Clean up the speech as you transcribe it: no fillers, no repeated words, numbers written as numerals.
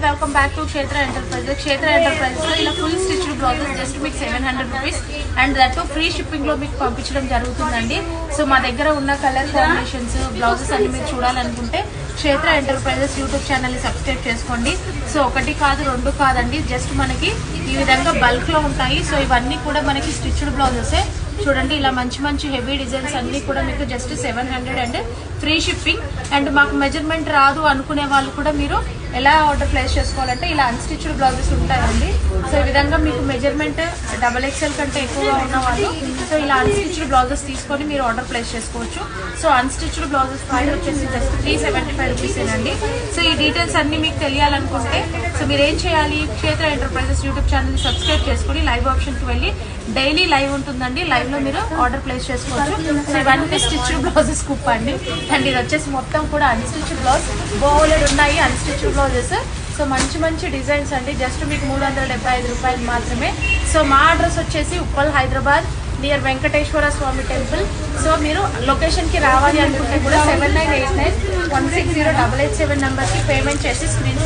Welcome back to క్షేత్ర enterprises. క్షేత్ర enterprises లో ఇలా ఫుల్ స్టిచ్డ్ బ్లౌజెస్ జస్ట్ మీకు 700 rupees and that free shipping లో మీకు పంపించడం జరుగుతుందండి. సో మా దగ్గర ఉన్న కలర్ కాంబినేషన్స్ బ్లౌజెస్ అన్ని మీరు చూడాలనుకుంటే క్షేత్ర ఎంటర్ప్రైజెస్ యూట్యూబ్ ఛానల్ ని సబ్స్క్రైబ్ చేసుకోండి. సో ఒకటి కాదు రెండు కాదండి, జస్ట్ మనకి ఈ విధంగా బల్క్ లో ఉంటాయి. సో ఇవన్నీ కూడా మనకి స్టిచ్డ్ బ్లౌజెస్ చూడండి. ఇలా మంచి మంచి హెవీ డిజైన్స్ అన్ని కూడా మీకు just 700 and free shipping. And మాకు మెజర్మెంట్ రాదు అనుకునే వాళ్ళు కూడా మీరు ఎలా ఆర్డర్ ప్లేస్ చేసుకోవాలంటే ఇలా అన్స్టిచ్డ్ బ్లౌజెస్ ఉంటాయండి. సో ఈ విధంగా మీకు మెజర్మెంట్ XXL కంటే ఎక్కువగా ఉన్న వాళ్ళు సో ఇలా అన్స్టిచ్డ్ బ్లౌజెస్ తీసుకొని మీరు ఆర్డర్ ప్లేస్ చేసుకోవచ్చు. సో అన్స్టిచ్డ్ బ్లౌజెస్ ప్రైస్ వచ్చేసి జస్ట్ 375 రూపీస్ ఏనండి. సో ఈ డీటెయిల్స్ అన్ని మీకు తెలియాలనుకుంటే సో మీరు ఏం చేయాలి, క్షేత్ర ఎంటర్ప్రైజెస్ యూట్యూబ్ ఛానల్ సబ్స్క్రైబ్ చేసుకుని లైవ్ ఆప్షన్కి వెళ్ళి డైలీ లైవ్ ఉంటుందండి. లైవ్ లో మీరు ఆర్డర్ ప్లేస్ చేసుకోవచ్చు. సో ఇవన్నీ స్టిచ్డ్ బ్లౌజెస్ కుప్ప అండి. అండ్ ఇది వచ్చేసి మొత్తం కూడా అన్స్టిచ్డ్ బ్లౌజ్ బోలెడ్ ఉన్నాయి అన్స్టిచ్డ్ బ్లౌజెస్. సో మంచి మంచి డిజైన్స్ అండి. జస్ట్ మీకు 375 రూపాయలు మాత్రమే. సో మా అడ్రస్ వచ్చేసి ఉప్పల్ హైదరాబాద్ నియర్ వెంకటేశ్వర స్వామి టెంపుల్. సో మీరు లొకేషన్ కి రావాలి అనుకుంటే కూడా 7989 160 887 నెంబర్ కి పేమెంట్ చేసి స్క్రీన్